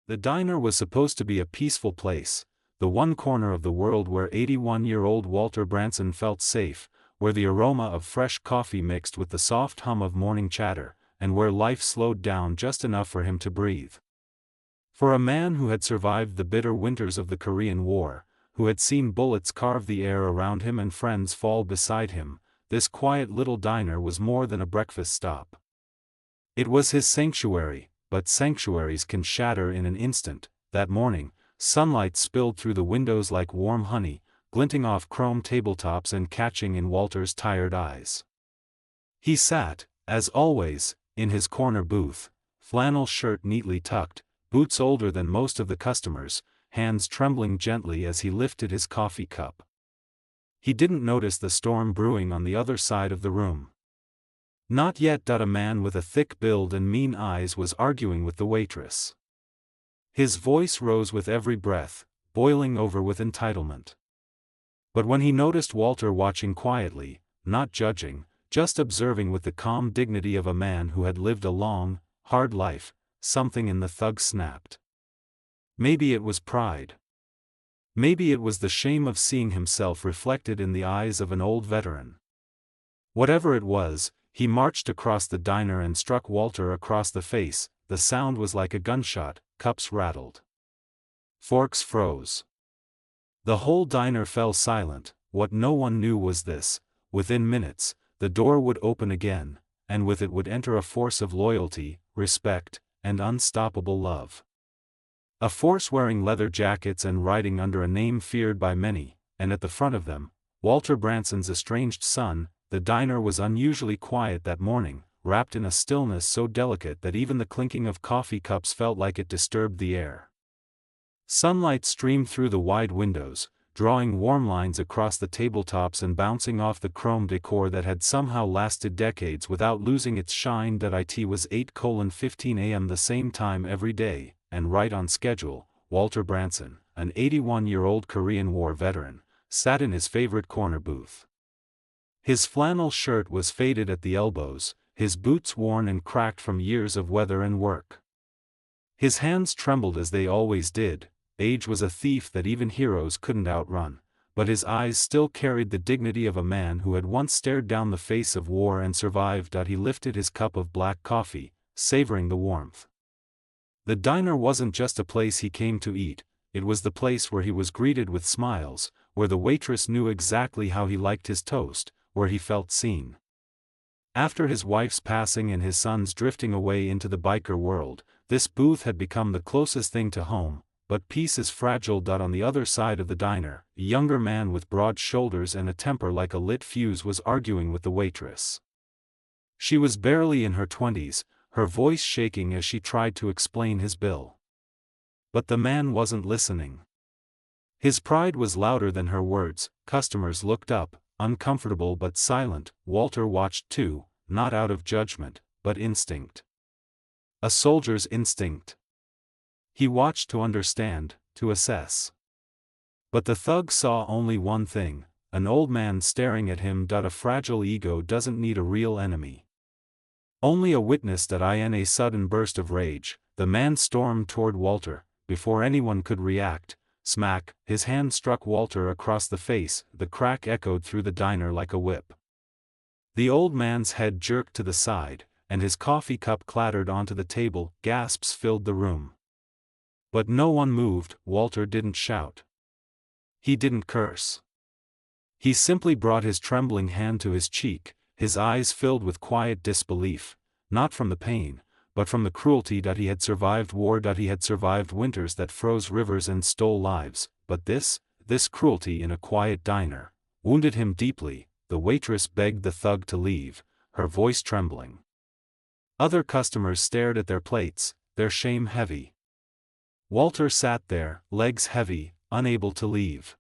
The diner was supposed to be a peaceful place, the one corner of the world where 81-year-old Walter Branson felt safe, where the aroma of fresh coffee mixed with the soft hum of morning chatter, and where life slowed down just enough for him to breathe. For a man who had survived the bitter winters of the Korean War, who had seen bullets carve the air around him and friends fall beside him, this quiet little diner was more than a breakfast stop. It was his sanctuary, but sanctuaries can shatter in an instant. That morning, sunlight spilled through the windows like warm honey, glinting off chrome tabletops and catching in Walter's tired eyes. He sat, as always, in his corner booth, flannel shirt neatly tucked, boots older than most of the customers, hands trembling gently as he lifted his coffee cup. He didn't notice the storm brewing on the other side of the room. Not yet. A man with a thick build and mean eyes was arguing with the waitress. His voice rose with every breath, boiling over with entitlement. But when he noticed Walter watching quietly, not judging, just observing with the calm dignity of a man who had lived a long, hard life, something in the thug snapped. Maybe it was pride. Maybe it was the shame of seeing himself reflected in the eyes of an old veteran. Whatever it was, he marched across the diner and struck Walter across the face. The sound was like a gunshot, cups rattled. Forks froze. The whole diner fell silent. What no one knew was this: within minutes, the door would open again, and with it would enter a force of loyalty, respect, and unstoppable love. A force wearing leather jackets and riding under a name feared by many, and at the front of them, Walter Branson's estranged son. The diner was unusually quiet that morning, wrapped in a stillness so delicate that even the clinking of coffee cups felt like it disturbed the air. Sunlight streamed through the wide windows, drawing warm lines across the tabletops and bouncing off the chrome decor that had somehow lasted decades without losing its shine. It was 8:15 a.m. the same time every day, and right on schedule. Walter Branson, an 81-year-old Korean War veteran, sat in his favorite corner booth. His flannel shirt was faded at the elbows, his boots worn and cracked from years of weather and work. His hands trembled as they always did. Age was a thief that even heroes couldn't outrun, but his eyes still carried the dignity of a man who had once stared down the face of war and survived. He lifted his cup of black coffee, savoring the warmth. The diner wasn't just a place he came to eat, it was the place where he was greeted with smiles, where the waitress knew exactly how he liked his toast, where he felt seen. After his wife's passing and his son's drifting away into the biker world, this booth had become the closest thing to home. But peace is fragile. On the other side of the diner, a younger man with broad shoulders and a temper like a lit fuse was arguing with the waitress. She was barely in her 20s, her voice shaking as she tried to explain his bill. But the man wasn't listening. His pride was louder than her words. Customers looked up, uncomfortable but silent. Walter watched too, not out of judgment, but instinct. A soldier's instinct. He watched to understand, to assess. But the thug saw only one thing: an old man staring at him. A fragile ego doesn't need a real enemy. Only a witness. In a sudden burst of rage, the man stormed toward Walter. Before anyone could react, smack, his hand struck Walter across the face. The crack echoed through the diner like a whip. The old man's head jerked to the side, and his coffee cup clattered onto the table. Gasps filled the room. But no one moved. Walter didn't shout. He didn't curse. He simply brought his trembling hand to his cheek, his eyes filled with quiet disbelief, not from the pain, but from the cruelty. He had survived war. He had survived winters that froze rivers and stole lives, but this cruelty in a quiet diner, wounded him deeply. The waitress begged the thug to leave, her voice trembling. Other customers stared at their plates, their shame heavy. Walter sat there, legs heavy, unable to leave.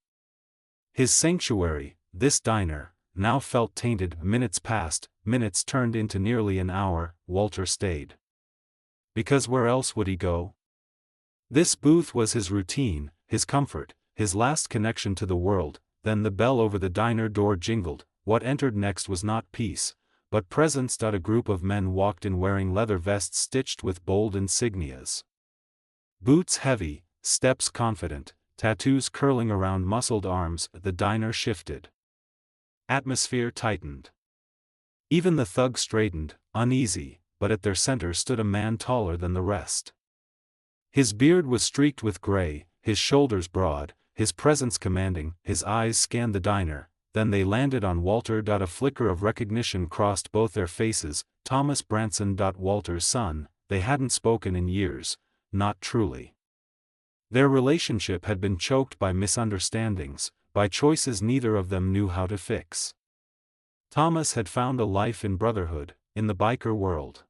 His sanctuary, this diner, now felt tainted. Minutes passed, minutes turned into nearly an hour. Walter stayed. Because where else would he go? This booth was his routine, his comfort, his last connection to the world. Then the bell over the diner door jingled. What entered next was not peace, but presence. A group of men walked in wearing leather vests stitched with bold insignias. Boots heavy, steps confident, tattoos curling around muscled arms. The diner shifted. Atmosphere tightened. Even the thugs straightened, uneasy, but at their center stood a man taller than the rest. His beard was streaked with gray, his shoulders broad, his presence commanding. His eyes scanned the diner, then they landed on Walter. A flicker of recognition crossed both their faces. Thomas Branson. Walter's son. They hadn't spoken in years, not truly. Their relationship had been choked by misunderstandings, by choices neither of them knew how to fix. Thomas had found a life in Brotherhood, in the biker world.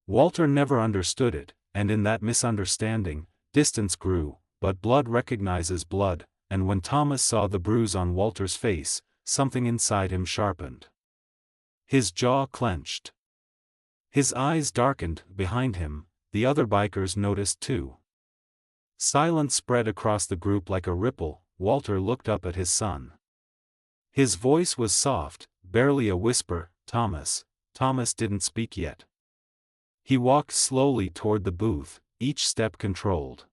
Walter never understood it, and in that misunderstanding, distance grew, but blood recognizes blood, and when Thomas saw the bruise on Walter's face, something inside him sharpened. His jaw clenched. His eyes darkened. Behind him, the other bikers noticed too. Silence spread across the group like a ripple. Walter looked up at his son. His voice was soft, barely a whisper. Thomas. Thomas didn't speak yet. He walked slowly toward the booth, each step controlled.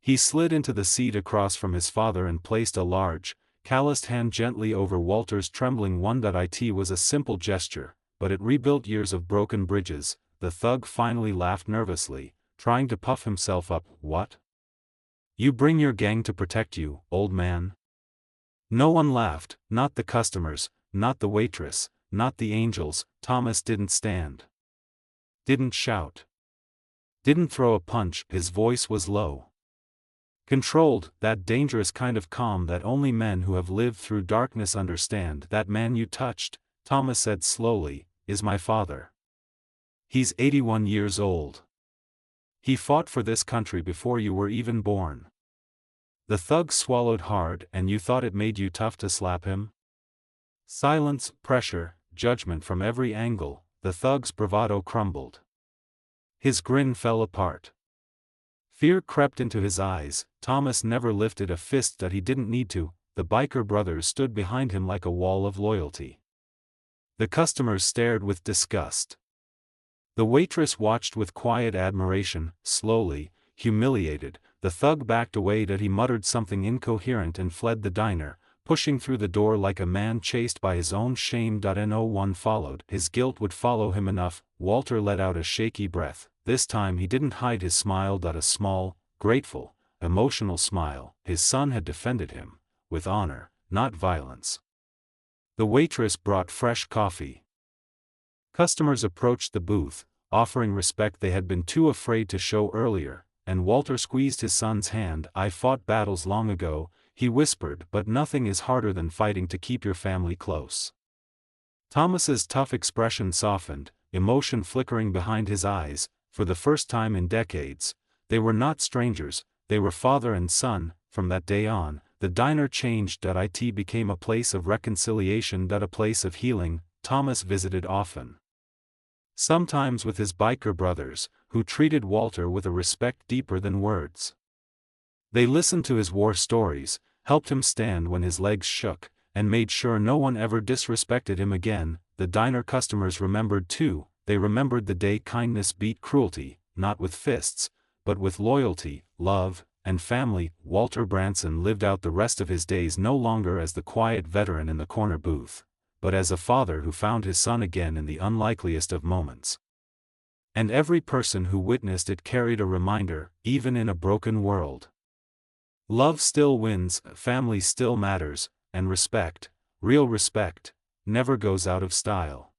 He slid into the seat across from his father and placed a large, calloused hand gently over Walter's trembling one. It was a simple gesture, but it rebuilt years of broken bridges. The thug finally laughed nervously, trying to puff himself up. What? You bring your gang to protect you, old man? No one laughed, not the customers, not the waitress, not the angels. Thomas didn't stand. Didn't shout. Didn't throw a punch. His voice was low. Controlled, that dangerous kind of calm that only men who have lived through darkness understand. That man you touched, Thomas said slowly, is my father. He's 81 years old. He fought for this country before you were even born. The thug swallowed hard. And you thought it made you tough to slap him? Silence, pressure, judgment from every angle. The thug's bravado crumbled. His grin fell apart. Fear crept into his eyes. Thomas never lifted a fist that he didn't need to. The biker brothers stood behind him like a wall of loyalty. The customers stared with disgust. The waitress watched with quiet admiration. Slowly, humiliated, the thug backed away. He muttered something incoherent and fled the diner, pushing through the door like a man chased by his own shame. No one followed. His guilt would follow him enough. Walter let out a shaky breath. This time he didn't hide his smile. A small, grateful, emotional smile. His son had defended him, with honor, not violence. The waitress brought fresh coffee. Customers approached the booth, offering respect they had been too afraid to show earlier, and Walter squeezed his son's hand. I fought battles long ago, he whispered, but nothing is harder than fighting to keep your family close. Thomas's tough expression softened, emotion flickering behind his eyes. For the first time in decades, they were not strangers, they were father and son. From that day on, the diner changed. It became a place of reconciliation. A place of healing. Thomas visited often. Sometimes with his biker brothers, who treated Walter with a respect deeper than words. They listened to his war stories, helped him stand when his legs shook, and made sure no one ever disrespected him again. The diner customers remembered too. They remembered the day kindness beat cruelty, not with fists, but with loyalty, love, and family. Walter Branson lived out the rest of his days no longer as the quiet veteran in the corner booth, but as a father who found his son again in the unlikeliest of moments. And every person who witnessed it carried a reminder, even in a broken world. Love still wins, family still matters, and respect, real respect, never goes out of style.